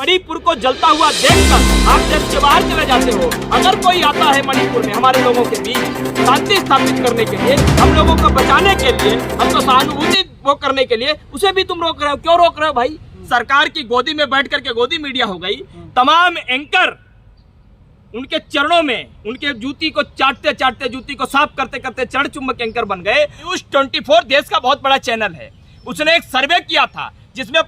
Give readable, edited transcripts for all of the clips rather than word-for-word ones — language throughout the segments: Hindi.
मणिपुर को जलता हुआ देखकर आप देश के बाहर चले जाते हो। अगर कोई आता है मणिपुर में हमारे लोगों के बीच शांति स्थापित करने के लिए, हम लोगों को बचाने के लिए, हमको सहानुभूति वो करने के लिए, उसे भी तुम रोक रहे हो। क्यों रोक रहे हो भाई? सरकार की गोदी में बैठ करके गोदी मीडिया हो गई। तमाम एंकर उनके चरणों में, उनके जूती को चाटते चाटते, जूती को साफ करते करते चरण चुम्बक एंकर बन गए। न्यूज 24 देश का बहुत बड़ा चैनल है। उसने एक सर्वे किया था जिसमें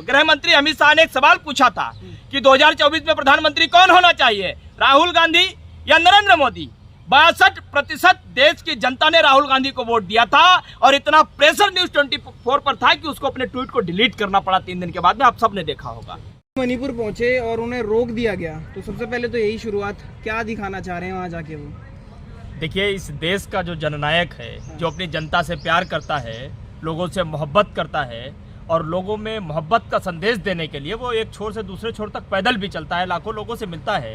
गृह मंत्री अमित शाह ने एक सवाल पूछा था कि 2024 में प्रधानमंत्री कौन होना चाहिए, राहुल गांधी या नरेंद्र मोदी। 62% देश की जनता ने राहुल गांधी को वोट दिया था और इतना प्रेशर न्यूज 24 पर था कि उसको अपने ट्वीट को डिलीट करना पड़ा 3 दिन के बाद में। आप सबने देखा होगा। मणिपुर पहुंचे और उन्हें रोक दिया गया, तो सबसे पहले तो यही शुरुआत, क्या दिखाना चाह रहे हैं वहां जाके वो? देखिए, इस देश का जो जननायक है, जो अपनी जनता से प्यार करता है, लोगों से मोहब्बत करता है और लोगों में मोहब्बत का संदेश देने के लिए वो एक छोर से दूसरे छोर तक पैदल भी चलता है, लाखों लोगों से मिलता है।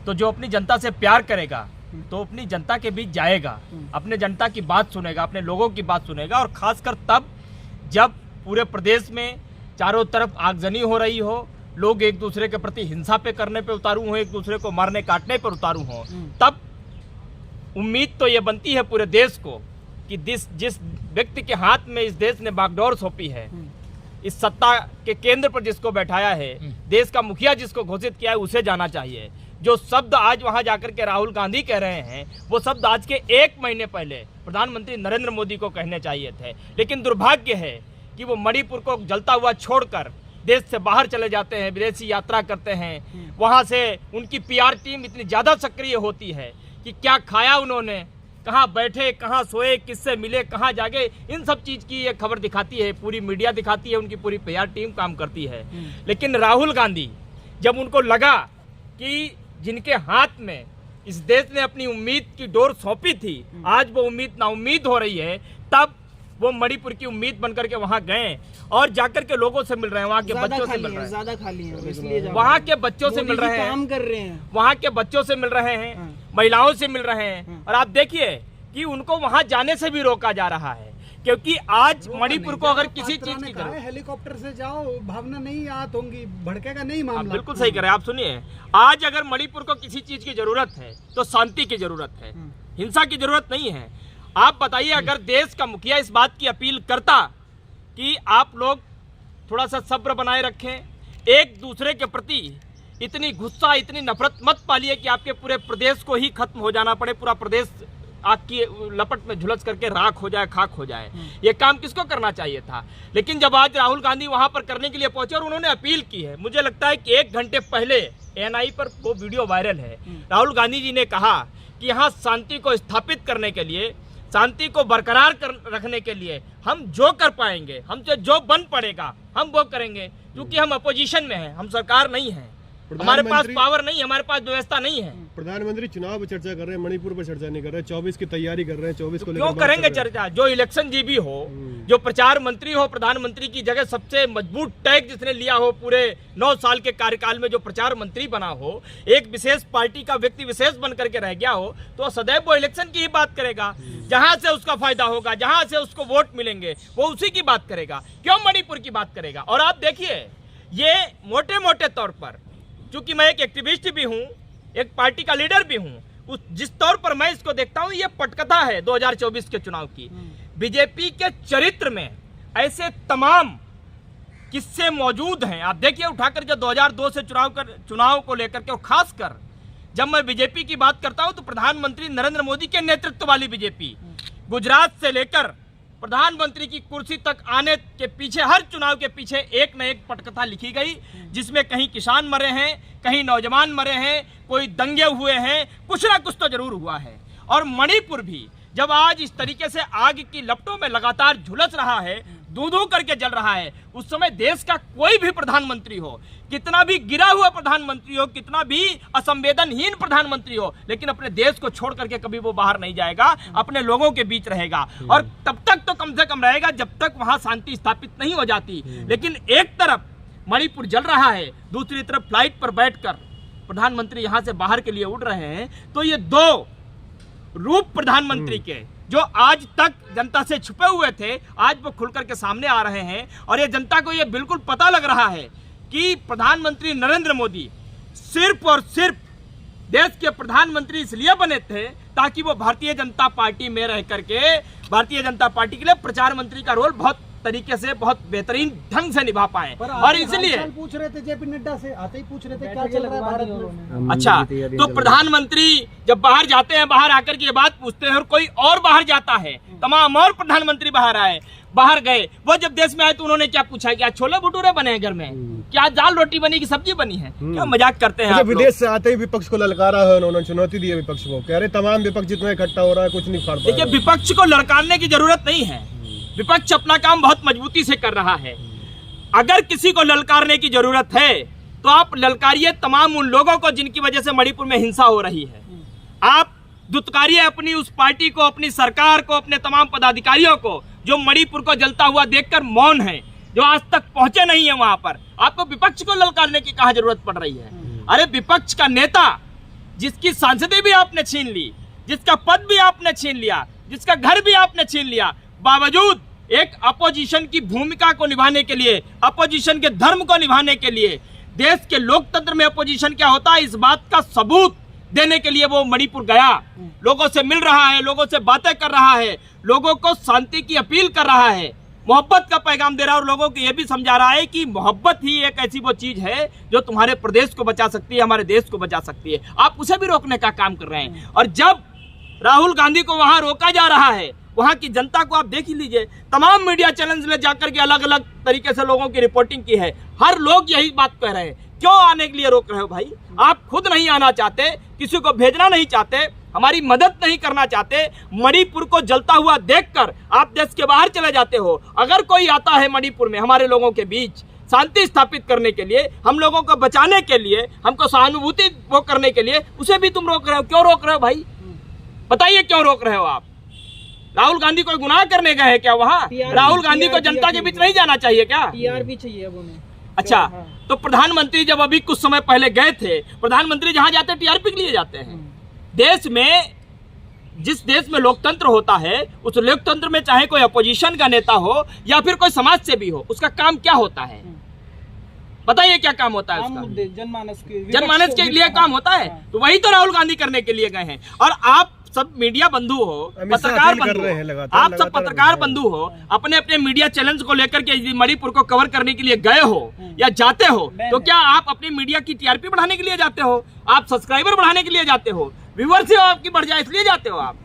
तो जो अपनी जनता से प्यार करेगा तो अपनी जनता के बीच जाएगा, अपने जनता की बात सुनेगा, अपने लोगों की बात सुनेगा। और खासकर तब जब पूरे प्रदेश में चारों तरफ आगजनी हो रही हो, लोग एक दूसरे के प्रति हिंसा पे करने पे उतारू हो, एक दूसरे को मारने काटने पर उतारू हो, तब उम्मीद तो ये बनती है पूरे देश को कि जिस व्यक्ति के हाथ में इस देश ने बागडोर सौंपी है, इस सत्ता के केंद्र पर जिसको बैठाया है, देश का मुखिया जिसको घोषित किया है, उसे जाना चाहिए। जो शब्द आज वहां जाकर के राहुल गांधी कह रहे हैं, वो शब्द आज के 1 महीने पहले प्रधानमंत्री नरेंद्र मोदी को कहने चाहिए थे। लेकिन दुर्भाग्य है कि वो मणिपुर को जलता हुआ छोड़कर देश से बाहर चले जाते हैं, विदेशी यात्रा करते हैं। वहां से उनकी पीआर टीम इतनी ज़्यादा सक्रिय होती है कि क्या खाया उन्होंने, कहाँ बैठे, कहाँ सोए, किससे मिले, कहाँ जागे, इन सब चीज़ की ये खबर दिखाती है, पूरी मीडिया दिखाती है, उनकी पूरी पीआर टीम काम करती है। लेकिन राहुल गांधी, जब उनको लगा कि जिनके हाथ में इस देश ने अपनी उम्मीद की डोर सौंपी थी, आज वो उम्मीद नाउम्मीद हो रही है, तब वो मणिपुर की उम्मीद बनकर के वहां गए और जाकर के लोगों से मिल रहे हैं, वहां के बच्चों से मिल रहे हैं, ज्यादा खाली है इसलिए वहां के बच्चों से मिल रहे हैं, काम कर रहे हैं, वहां के बच्चों से मिल रहे हैं, महिलाओं से मिल रहे हैं। और आप देखिए कि उनको वहां जाने से भी रोका जा रहा है, क्योंकि आज मणिपुर को अगर किसी चीज की जरूरत, हेलीकॉप्टर से जाओ, भावना नहीं आत होंगी, भड़केगा नहीं मामला। बिल्कुल सही कह रहे हैं आप। सुनिए, आज अगर मणिपुर को किसी चीज की जरूरत है तो शांति की जरूरत है, हिंसा की जरूरत नहीं है। आप बताइए, अगर देश का मुखिया इस बात की अपील करता कि आप लोग थोड़ा सा सब्र बनाए रखें, एक दूसरे के प्रति इतनी गुस्सा, इतनी नफरत मत पालिए कि आपके पूरे प्रदेश को ही खत्म हो जाना पड़े, पूरा प्रदेश आग की लपट में झुलस करके राख हो जाए, खाक हो जाए, ये काम किसको करना चाहिए था? लेकिन जब आज राहुल गांधी वहां पर करने के लिए पहुंचे और उन्होंने अपील की है, मुझे लगता है कि 1 घंटे पहले ANI पर वो वीडियो वायरल है। राहुल गांधी जी ने कहा कि यहाँ शांति को स्थापित करने के लिए, शांति को बरकरार रखने के लिए हम जो कर पाएंगे, हमसे जो बन पड़ेगा हम वो करेंगे, क्योंकि हम अपोजिशन में हैं, हम सरकार नहीं है, हमारे पास पावर नहीं, हमारे पास व्यवस्था नहीं है। प्रधानमंत्री चुनाव पर चर्चा कर रहे हैं, मणिपुर पर चर्चा नहीं कर रहे, 24 की तैयारी कर रहे हैं, 24 को क्यों करेंगे चर्चा? जो इलेक्शन जीबी हो, जो प्रचार मंत्री हो, प्रधानमंत्री की जगह सबसे मजबूत टैग जिसने लिया हो, पूरे 9 साल के कार्यकाल में जो प्रचार मंत्री बना हो, एक विशेष पार्टी का व्यक्ति विशेष बन करके रह गया हो, तो सदैव वो इलेक्शन की ही बात करेगा। जहां से उसका फायदा होगा, जहां से उसको वोट मिलेंगे, वो उसी की बात करेगा, क्यों मणिपुर की बात करेगा? और आप देखिए, ये मोटे मोटे तौर पर, चूंकि मैं एक एक्टिविस्ट भी हूं, एक पार्टी का लीडर भी हूं, जिस तौर पर मैं इसको देखता हूं, ये पटकथा है 2024 के चुनाव की। बीजेपी के चरित्र में ऐसे तमाम किस्से मौजूद हैं। आप देखिए, उठाकर जो 2002 से चुनाव को लेकर के, और खासकर जब मैं बीजेपी की बात करता हूं तो प्रधानमंत्री नरेंद्र मोदी के नेतृत्व वाली बीजेपी, गुजरात से लेकर प्रधानमंत्री की कुर्सी तक आने के पीछे, हर चुनाव के पीछे एक न एक पटकथा लिखी गई, जिसमें कहीं किसान मरे हैं, कहीं नौजवान मरे हैं, कोई दंगे हुए हैं, कुछ ना कुछ तो जरूर हुआ है। और मणिपुर भी जब आज इस तरीके से आग की लपटों में लगातार झुलस रहा है, दूधू करके जल रहा है, उस समय देश का कोई भी प्रधानमंत्री हो, कितना भी गिरा हुआ प्रधानमंत्री हो, कितना भी असंवेदनहीन प्रधानमंत्री हो, लेकिन अपने देश को छोड़ करके कभी वो बाहर नहीं जाएगा, अपने लोगों के बीच रहेगा। और तब तक तो कम से कम रहेगा जब तक वहां शांति स्थापित नहीं हो जाती। लेकिन एक तरफ मणिपुर जल रहा है, दूसरी तरफ फ्लाइट पर बैठकर प्रधानमंत्री यहां से बाहर के लिए उड़ रहे हैं, तो ये 2 रूप प्रधानमंत्री के, जो आज तक जनता से छुपे हुए थे, आज वो खुल करके सामने आ रहे हैं। और ये जनता को ये बिल्कुल पता लग रहा है कि प्रधानमंत्री नरेंद्र मोदी सिर्फ और सिर्फ देश के प्रधानमंत्री इसलिए बने थे ताकि वो भारतीय जनता पार्टी में रह करके भारतीय जनता पार्टी के लिए प्रचार मंत्री का रोल बहुत तरीके से बहुत बेहतरीन ढंग से निभा पाए। और इसलिए पूछ रहे थे जेपी नड्डा से, आते ही पूछ रहे थे क्या चल रहा है भारत में। अच्छा, तो प्रधानमंत्री जब बाहर जाते हैं, बाहर आकर के ये बात पूछते हैं, और कोई और बाहर जाता है, तमाम और प्रधानमंत्री बाहर गए, वो जब देश में आए तो उन्होंने क्या पूछा, क्या छोले भटूरे बने हैं घर में, क्या दाल रोटी बनी की सब्जी बनी है, क्या मजाक करते हैं आप लोग। विदेश से आते ही विपक्ष को ललकारा है, उन्होंने चुनौती दी है विपक्ष को, कह रहे तमाम विपक्ष जितना इकट्ठा हो रहा है कुछ नहीं फाड़ पा। देखिए, विपक्ष को ललकारने की जरूरत नहीं है, विपक्ष अपना काम बहुत मजबूती से कर रहा है। अगर किसी को ललकारने की जरूरत है तो आप ललकारिए तमाम उन लोगों को जिनकी वजह से मणिपुर में हिंसा हो रही है। आप दुत्कारिए अपनी उस पार्टी को, अपनी सरकार को, अपने तमाम पदाधिकारियों को जो मणिपुर को जलता हुआ देखकर मौन है, जो आज तक पहुंचे नहीं है वहां पर। आपको विपक्ष को ललकारने की कहां जरूरत पड़ रही है? अरे विपक्ष का नेता जिसकी सांसदी भी आपने छीन ली, जिसका पद भी आपने छीन लिया, जिसका घर भी आपने छीन लिया, बावजूद एक अपोजिशन की भूमिका को निभाने के लिए, अपोजिशन के धर्म को निभाने के लिए, देश के लोकतंत्र में अपोजिशन क्या होता है इस बात का सबूत देने के लिए वो मणिपुर गया, लोगों से मिल रहा है, लोगों से बातें कर रहा है, लोगों को शांति की अपील कर रहा है, मोहब्बत का पैगाम दे रहा है, और लोगों को ये भी समझा रहा है कि मोहब्बत ही एक ऐसी वो चीज है जो तुम्हारे प्रदेश को बचा सकती है, हमारे देश को बचा सकती है। आप उसे भी रोकने का काम कर रहे हैं। और जब राहुल गांधी को वहां रोका जा रहा है, वहां की जनता को आप देख ही लीजिए, तमाम मीडिया चैनल्स में जाकर के अलग अलग तरीके से लोगों की रिपोर्टिंग की है, हर लोग यही बात कह रहे हैं। क्यों आने के लिए रोक रहे हो भाई? आप खुद नहीं आना चाहते, किसी को भेजना नहीं चाहते, हमारी मदद नहीं करना चाहते, मणिपुर को जलता हुआ देखकर आप देश के बाहर चले जाते हो। अगर कोई आता है मणिपुर में हमारे लोगों के बीच शांति स्थापित करने के लिए, हम लोगों को बचाने के लिए, हमको सहानुभूति वो करने के लिए, उसे भी तुम रोक रहे हो। क्यों रोक रहे हो भाई? बताइए क्यों रोक रहे हो आप? राहुल गांधी कोई गुनाह करने गए हैं क्या वहाँ? राहुल गांधी को जनता के बीच नहीं जाना चाहिए क्या? PR भी चाहिए अब उन्हें। अच्छा, तो प्रधानमंत्री जब अभी कुछ समय पहले गए थे, प्रधानमंत्री जहां जाते हैं TRP के लिए जाते हैं। देश में, जिस देश में लोकतंत्र होता है, उस लोकतंत्र में चाहे कोई अपोजिशन का नेता हो या फिर कोई समाज सेवी हो, उसका काम क्या होता है? बताइए क्या काम होता है उसका? जनमानस के लिए काम होता है। तो वही तो राहुल गांधी करने के लिए गए हैं। और आप सब मीडिया बंधु हो, पत्रकार बंधु हो, आप सब पत्रकार बंधु हो, अपने अपने मीडिया चैनल्स को लेकर के मणिपुर को कवर करने के लिए गए हो या जाते हो, तो क्या आप अपनी मीडिया की TRP बढ़ाने के लिए जाते हो? आप सब्सक्राइबर बढ़ाने के लिए जाते हो? व्यूअरशिप आपकी बढ़ जाए इसलिए जाते हो आप?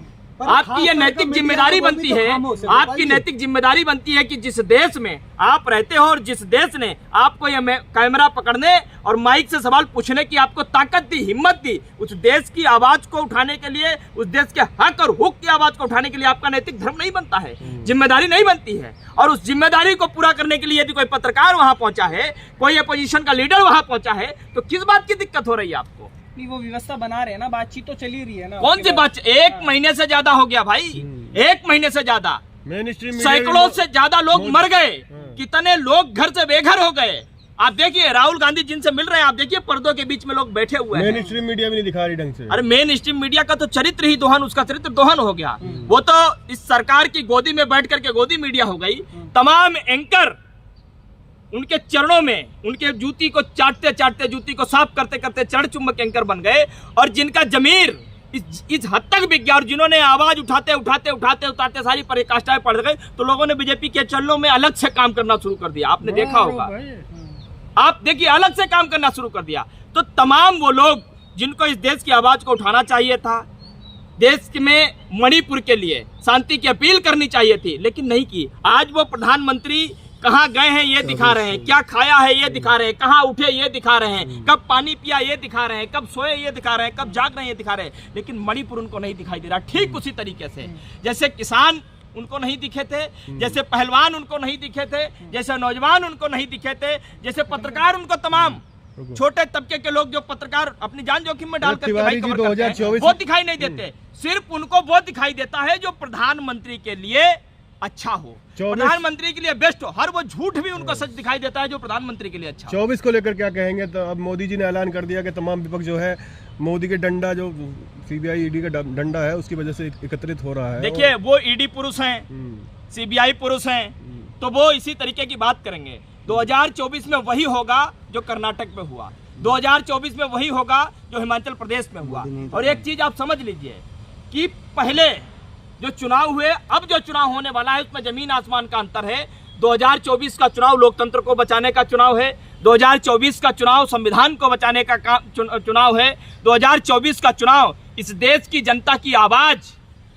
आपकी ये नैतिक जिम्मेदारी बनती है, आपकी नैतिक जिम्मेदारी बनती है कि जिस देश में आप रहते हो और जिस देश ने आपको ये कैमरा पकड़ने और माइक से सवाल पूछने की आपको ताकत दी, हिम्मत दी, उस देश की आवाज को उठाने के लिए, उस देश के हक और हुक की आवाज को उठाने के लिए आपका नैतिक धर्म नहीं बनता है, जिम्मेदारी नहीं बनती है। और उस जिम्मेदारी को पूरा करने के लिए यदि कोई पत्रकार वहां पहुंचा है, कोई अपोजिशन का लीडर वहां पहुंचा है, तो किस बात की दिक्कत हो रही है आपको? नहीं, वो व्यवस्था बना रहे हैं ना, बातचीत तो चली रही है ना। कौन सी बात? 1 महीने से ज्यादा हो गया भाई, 1 महीने से ज्यादा, सैकड़ों से ज्यादा लोग मर गए, कितने लोग घर से बेघर हो गए। आप देखिए राहुल गांधी जिनसे मिल रहे हैं, आप देखिए पर्दों के बीच में लोग बैठे हुए हैं। मेन स्ट्रीम मीडिया भी नहीं दिखा रही ढंग से। अरे मेन स्ट्रीम मीडिया का तो चरित्र ही दोहन, उसका चरित्र दोहन हो गया। वो तो इस सरकार की गोदी में बैठ करके गोदी मीडिया हो गई। तमाम एंकर उनके चरणों में, उनके जूती को चाटते चाटते, जूती को साफ करते करते चरण चुम्बक एंकर बन गए। और जिनका जमीर इस हद तक बिक गया और जिन्होंने आवाज उठाते उठाते उठाते उठाते सारी पराकाष्ठाएं पड़ गई, तो लोगों ने बीजेपी के चरणों में अलग से काम करना शुरू कर दिया। आपने देखा होगा, आप देखिए, अलग से काम करना शुरू कर दिया। तो तमाम वो लोग जिनको इस देश की आवाज को उठाना चाहिए था, देश में मणिपुर के लिए शांति की अपील करनी चाहिए थी, लेकिन नहीं की। आज वो प्रधानमंत्री कहाँ गए हैं ये दिखा रहे हैं, क्या खाया है ये दिखा रहे हैं, कहाँ उठे ये दिखा रहे हैं, कब पानी पिया ये दिखा रहे हैं, कब सोए ये दिखा रहे हैं, कब जाग रहे हैं ये दिखा रहे हैं, लेकिन मणिपुर उनको नहीं दिखाई दे रहा। ठीक उसी तरीके से जैसे किसान उनको नहीं दिखे थे, जैसे पहलवान उनको नहीं दिखे थे, जैसे नौजवान उनको नहीं दिखे थे, जैसे पत्रकार उनको, तमाम छोटे तबके के लोग जो पत्रकार अपनी जान जोखिम में डाल करके भाई कवर करते हैं, वो दिखाई नहीं देते। सिर्फ उनको वो दिखाई देता है जो प्रधानमंत्री के लिए अच्छा हो, प्रधानमंत्री के लिए बेस्ट हो। हर वो झूठ भी उनको सच दिखाई देता है जो प्रधानमंत्री के लिए अच्छा हो। 24 को लेकर क्या कहेंगे? तो अब मोदी जी ने ऐलान कर दिया कि तमाम विपक्ष जो है मोदी के डंडा, जो CBI ED का डंडा है, उसकी वजह से एकत्रित हो रहा है। देखिए, वो ED पुरुष हैं, CBI पुरुष हैं, तो वो इसी तरीके की बात करेंगे। 2024 में वही होगा जो कर्नाटक में हुआ, 2024 में वही होगा जो हिमाचल प्रदेश में हुआ। और एक चीज आप समझ लीजिए कि पहले जो चुनाव हुए, अब जो चुनाव होने वाला है उसमें जमीन आसमान का अंतर है। 2024 का चुनाव लोकतंत्र को बचाने का चुनाव है, 2024 का चुनाव संविधान को बचाने का चुनाव है, 2024 का चुनाव इस देश की जनता की आवाज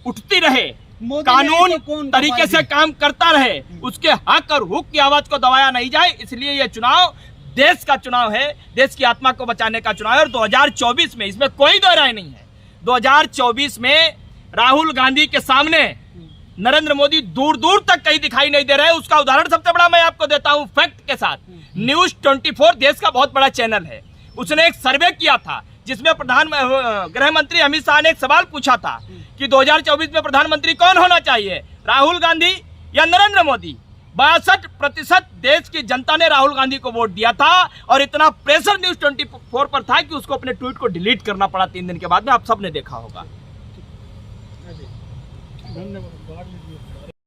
उठती रहे, कानून तरीके से काम करता रहे, उसके हक और हुक की आवाज को दबाया नहीं जाए, इसलिए यह चुनाव देश का चुनाव है, देश की आत्मा को बचाने का चुनाव है। और 2024 में इसमें कोई दो राय नहीं है, 2024 में राहुल गांधी के सामने नरेंद्र मोदी दूर दूर तक कहीं दिखाई नहीं दे रहे। उसका उदाहरण सबसे बड़ा मैं आपको देता हूं फैक्ट के साथ। न्यूज 24 देश का बहुत बड़ा चैनल है, उसने एक सर्वे किया था जिसमें गृह मंत्री अमित शाह ने एक सवाल पूछा था कि 2024 में प्रधानमंत्री कौन होना चाहिए, राहुल गांधी या नरेंद्र मोदी। 62% देश की जनता ने राहुल गांधी को वोट दिया था और इतना प्रेशर न्यूज 24 पर था कि उसको अपने ट्वीट को डिलीट करना पड़ा 3 दिन के बाद में। आप सबने देखा होगा।